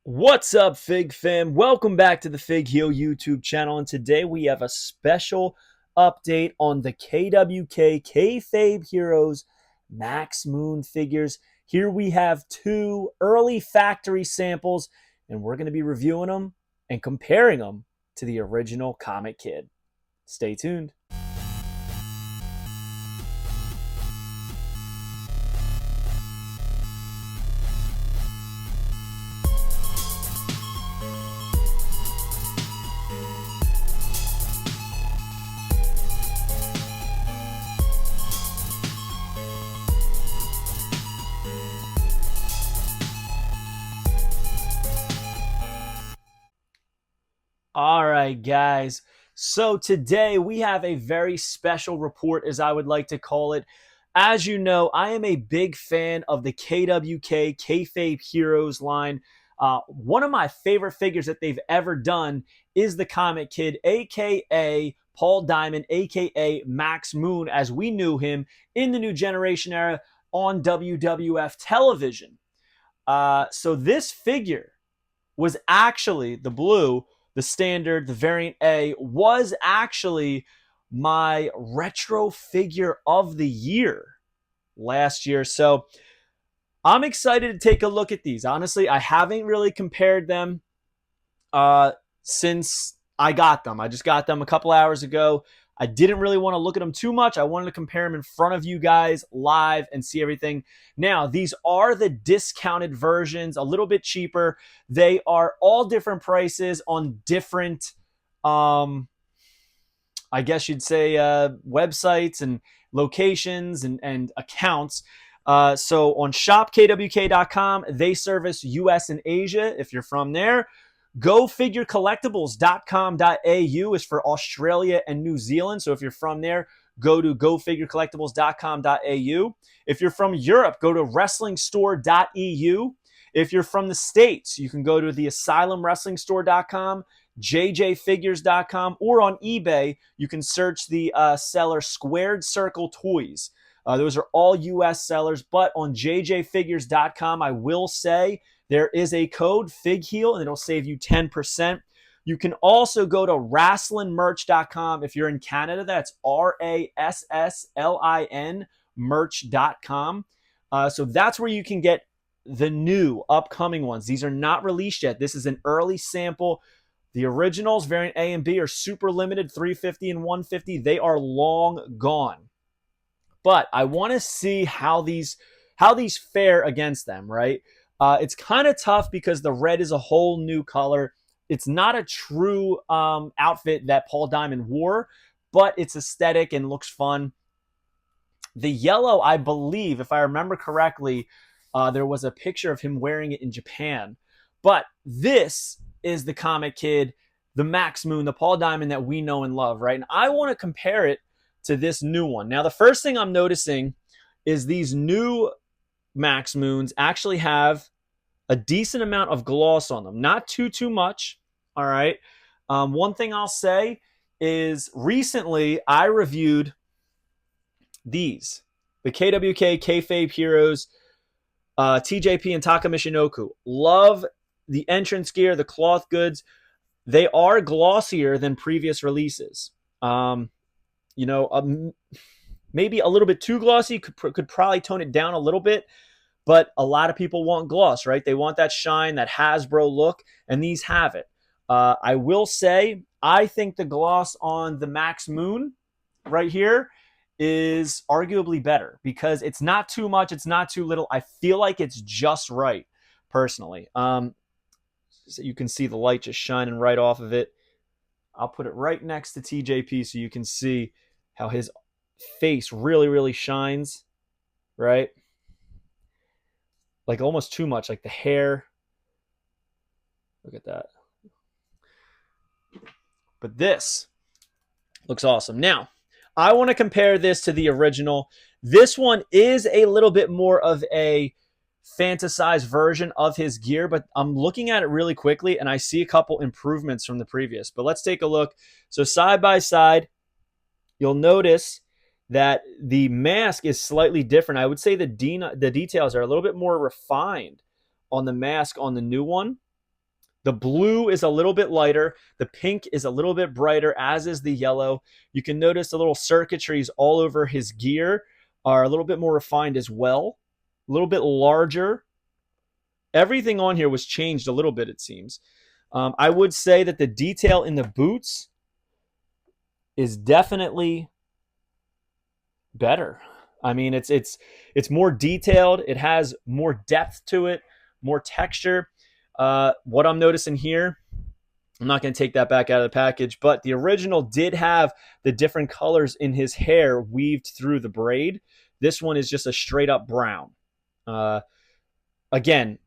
What's up, Fig fam? Welcome back to the FIGHEEL YouTube channel, and today we have a special update on the KWK Kayfab Heroes Max Moon figures. Here we have two early factory samples, and we're going to be reviewing them and comparing them to the original Comic Kid. Stay tuned. All right, guys. So today we have a very special report, as I would like to call it. As you know, I am a big fan of the KWK Kayfab Heroes line. One of my favorite figures that they've ever done is the Comic Kid, aka Paul Diamond, aka Max Moon, as we knew him in the New Generation era on WWF television. So this figure was actually the blue, the standard, the variant A, was actually my retro figure of the year last year. So I'm excited to take a look at these. Honestly, I haven't really compared them since I got them. I just got them a couple hours ago. I didn't really want to look at them too much. I wanted to compare them in front of you guys live and see everything. Now, these are the discounted versions, a little bit cheaper. They are all different prices on different, I guess you'd say, websites and locations and accounts. So on shopkwk.com, they service US and Asia if you're from there. GoFigureCollectibles.com.au is for Australia and New Zealand. So if you're from there, go to GoFigureCollectibles.com.au. If you're from Europe, go to WrestlingStore.eu. If you're from the States, you can go to the AsylumWrestlingStore.com, JJFigures.com, or on eBay, you can search the seller SquaredCircleToys. Those are all US sellers, but on JJFigures.com, I will say, there is a code, FIGHEEL, and it'll save you 10%. You can also go to wrestlingmerch.com. If you're in Canada, that's RASSLIN merch.com. So that's where you can get the new upcoming ones. These are not released yet. This is an early sample. The originals, variant A and B, are super limited, 350 and 150. They are long gone. But I want to see how these fare against them, right? It's kind of tough because the red is a whole new color. It's not a true outfit that Paul Diamond wore, but it's aesthetic and looks fun. The yellow, I believe, if I remember correctly, there was a picture of him wearing it in Japan. But this is the Comic Kid, the Max Moon, the Paul Diamond that we know and love, right? And I want to compare it to this new one. Now, the first thing I'm noticing is these new Max Moons actually have a decent amount of gloss on them. Not too much, all right? One thing I'll say is recently I reviewed these. The KWK Kayfab Heroes, TJP and Taka Michinoku. Love the entrance gear, the cloth goods. They are glossier than previous releases. Maybe a little bit too glossy, could probably tone it down a little bit, but a lot of people want gloss, right? They want that shine, that Hasbro look, and these have it. I will say, I think the gloss on the Max Moon right here is arguably better because it's not too much, it's not too little. I feel like it's just right, personally. So you can see the light just shining right off of it. I'll put it right next to TJP so you can see how his face really shines, right? Like almost too much, like the hair. Look at that. But this looks awesome. Now, I want to compare this to the original. This one is a little bit more of a fantasized version of his gear, but I'm looking at it really quickly and I see a couple improvements from the previous. But let's take a look. So side by side, you'll notice that the mask is slightly different. I would say the details are a little bit more refined on the mask on the new one. The blue is a little bit lighter. The pink is a little bit brighter, as is the yellow. You can notice the little circuitries all over his gear are a little bit more refined as well, a little bit larger. Everything on here was changed a little bit, it seems. I would say that the detail in the boots is definitely better. I mean, it's more detailed. It has more depth to it, more texture. What I'm noticing here, I'm not going to take that back out of the package, but the original did have the different colors in his hair weaved through the braid. This one is just a straight up brown. Again,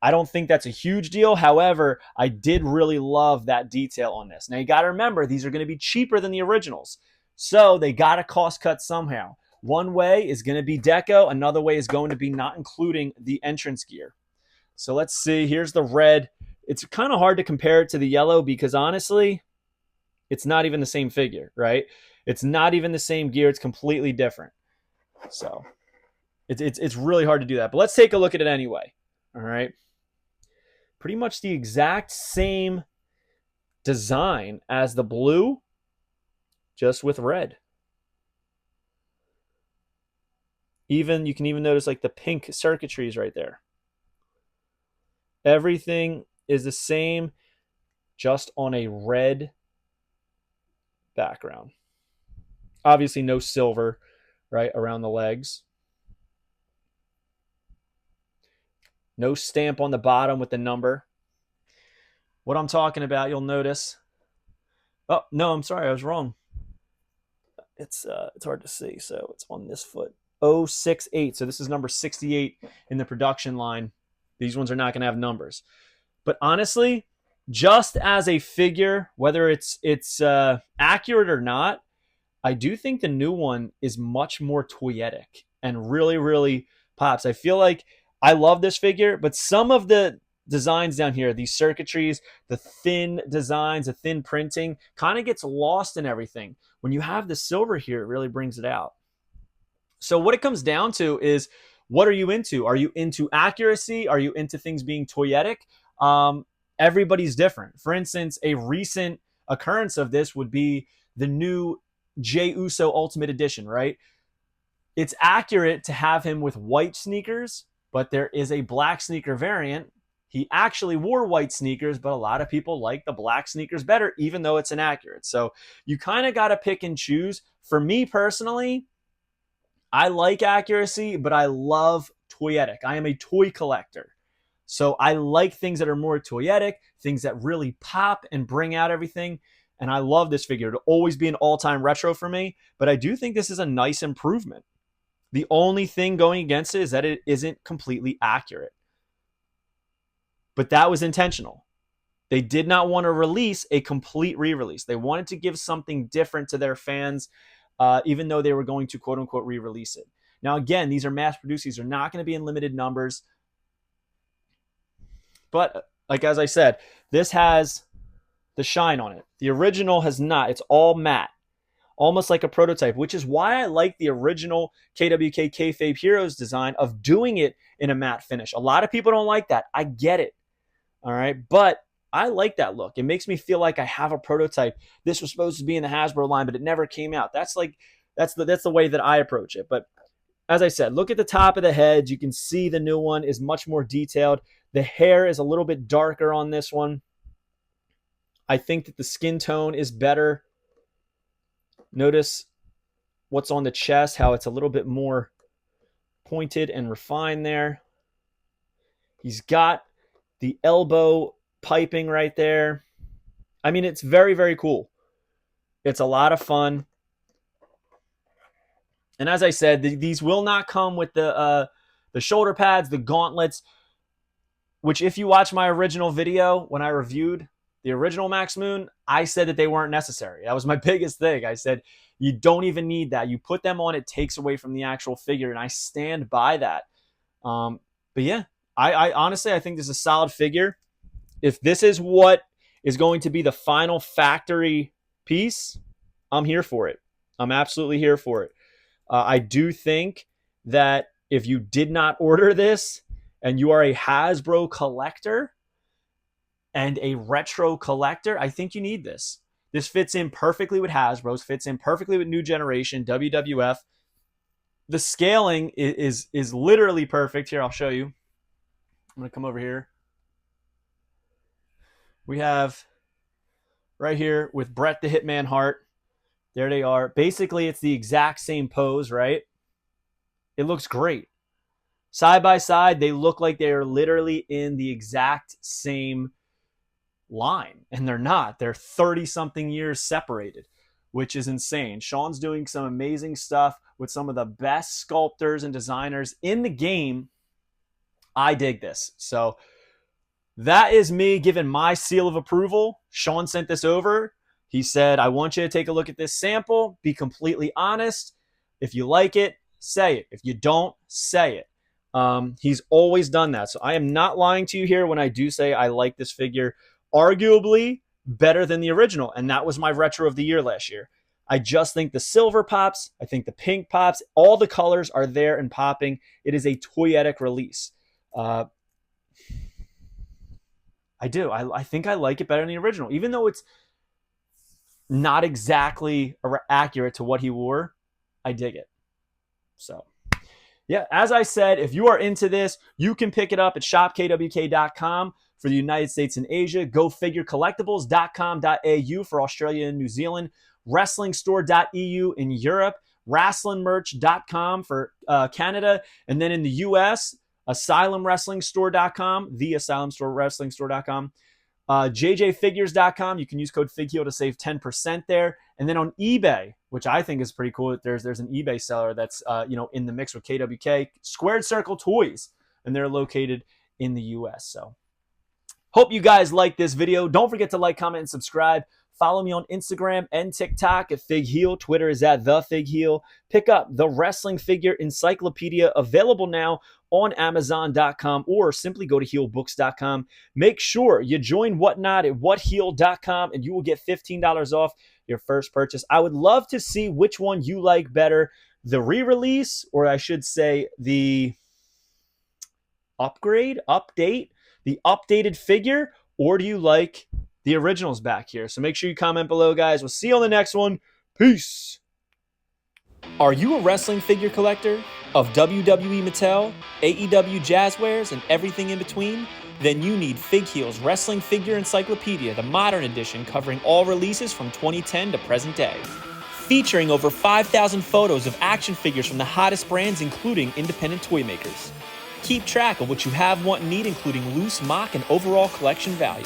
I don't think that's a huge deal. However, I did really love that detail on this. Now, you got to remember, these are going to be cheaper than the originals. So they got to cost cut somehow. One way is going to be deco. Another way is going to be not including the entrance gear. So let's see. Here's the red. It's kind of hard to compare it to the yellow because honestly, it's not even the same figure, right? It's not even the same gear. It's completely different. So it's really hard to do that. But let's take a look at it anyway. All right. Pretty much the exact same design as the blue, just with red. Even you can even notice like the pink circuitries right there. Everything is the same, just on a red background. Obviously no silver, right, around the legs. No stamp on the bottom with the number. What I'm talking about, you'll notice. Oh, no, I'm sorry, I was wrong. It's hard to see, so it's on this foot. 068. So this is number 68 in the production line. These ones are not going to have numbers. But honestly, just as a figure, whether it's accurate or not, I do think the new one is much more toyetic and really, really pops. I feel like I love this figure, but some of the designs down here, these circuitries, the thin designs, the thin printing, kind of gets lost in everything. When you have the silver here, it really brings it out. So what it comes down to is, what are you into? Are you into accuracy? Are you into things being toyetic? Everybody's different. For instance, a recent occurrence of this would be the new Jey Uso Ultimate Edition, right? It's accurate to have him with white sneakers, but there is a black sneaker variant. He actually wore white sneakers, but a lot of people like the black sneakers better, even though it's inaccurate. So you kind of got to pick and choose. For me personally, I like accuracy, but I love toyetic. I am a toy collector. So I like things that are more toyetic, things that really pop and bring out everything. And I love this figure. It'll always be an all-time retro for me, but I do think this is a nice improvement. The only thing going against it is that it isn't completely accurate. But that was intentional. They did not want to release a complete re-release. They wanted to give something different to their fans, even though they were going to quote-unquote re-release it. Now, again, these are mass-produced. These are not going to be in limited numbers. But, like as I said, this has the shine on it. The original has not. It's all matte. Almost like a prototype, which is why I like the original KWK Kayfab Heroes design of doing it in a matte finish. A lot of people don't like that. I get it. All right. But I like that look. It makes me feel like I have a prototype. This was supposed to be in the Hasbro line, but it never came out. That's the way that I approach it. But as I said, look at the top of the head. You can see the new one is much more detailed. The hair is a little bit darker on this one. I think that the skin tone is better. Notice what's on the chest, how it's a little bit more pointed and refined there. He's got the elbow piping right there. I mean, it's very, very cool. It's a lot of fun. And as I said, these will not come with the shoulder pads, the gauntlets, which if you watch my original video when I reviewed the original Max Moon, I said that they weren't necessary. That was my biggest thing. I said, you don't even need that. You put them on, it takes away from the actual figure, and I stand by that. But yeah, I honestly, I think this is a solid figure. If this is what is going to be the final factory piece, I'm here for it. I'm absolutely here for it. I do think that if you did not order this and you are a Hasbro collector, and a retro collector, I think you need this. This fits in perfectly with Hasbro's, fits in perfectly with New Generation, WWF. The scaling is literally perfect. Here, I'll show you. I'm going to come over here. We have right here with Bret the Hitman Hart. There they are. Basically, it's the exact same pose, right? It looks great. Side by side, they look like they are literally in the exact same line, and they're not. They're 30-something years separated, which is insane. Sean's doing some amazing stuff with some of the best sculptors and designers in the game. I dig this. So that is me giving my seal of approval. Sean sent this over. He said, I want you to take a look at this sample. Be completely honest. If you like it, say it. If you don't, say it. He's always done that. So I am not lying to you here when I do say I like this figure. Arguably better than the original. And that was my retro of the year last year. I just think the silver pops. I think the pink pops. All the colors are there and popping. It is a toyetic release. I do. I think I like it better than the original. Even though it's not exactly accurate to what he wore, I dig it. So, yeah, as I said, if you are into this, you can pick it up at shopkwk.com for the United States and Asia. GoFigureCollectibles.com.au for Australia and New Zealand. WrestlingStore.eu in Europe. WrestlingMerch.com for Canada. And then in the U.S., AsylumWrestlingStore.com, the AsylumWrestlingStore.com. JJFigures.com. You can use code FIGHEEL to save 10% there. And then on eBay, which I think is pretty cool, there's an eBay seller that's in the mix with KWK, SquaredCircleToys, and they're located in the US. So hope you guys like this video. Don't forget to like, comment, and subscribe. Follow me on Instagram and TikTok at FIGHEEL. Twitter is at the FIGHEEL. Pick up the Wrestling Figure Encyclopedia, available now on Amazon.com, or simply go to heelbooks.com. Make sure you join Whatnot at whatheal.com, and you will get $15 off your first purchase. I would love to see which one you like better, the re-release, or I should say the update, the updated figure, or do you like the originals back here? So make sure you comment below, guys. We'll see you on the next one. Peace. Are you a wrestling figure collector of WWE Mattel, AEW Jazzwares, and everything in between? Then you need FIGHEEL's Wrestling Figure Encyclopedia, the modern edition covering all releases from 2010 to present day. Featuring over 5,000 photos of action figures from the hottest brands, including independent toy makers. Keep track of what you have, want, and need, including loose, mock, and overall collection value.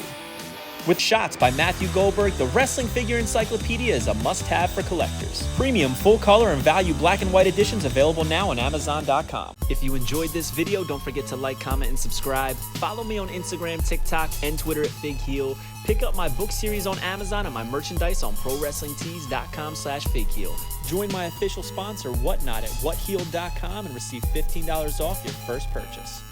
With shots by Matthew Goldberg, the Wrestling Figure Encyclopedia is a must-have for collectors. Premium full-color and value black and white editions available now on Amazon.com. If you enjoyed this video, don't forget to like, comment, and subscribe. Follow me on Instagram, TikTok, and Twitter at FIGHEEL. Pick up my book series on Amazon and my merchandise on ProWrestlingTees.com/FIGHEEL. Join my official sponsor, Whatnot, at whatheal.com and receive $15 off your first purchase.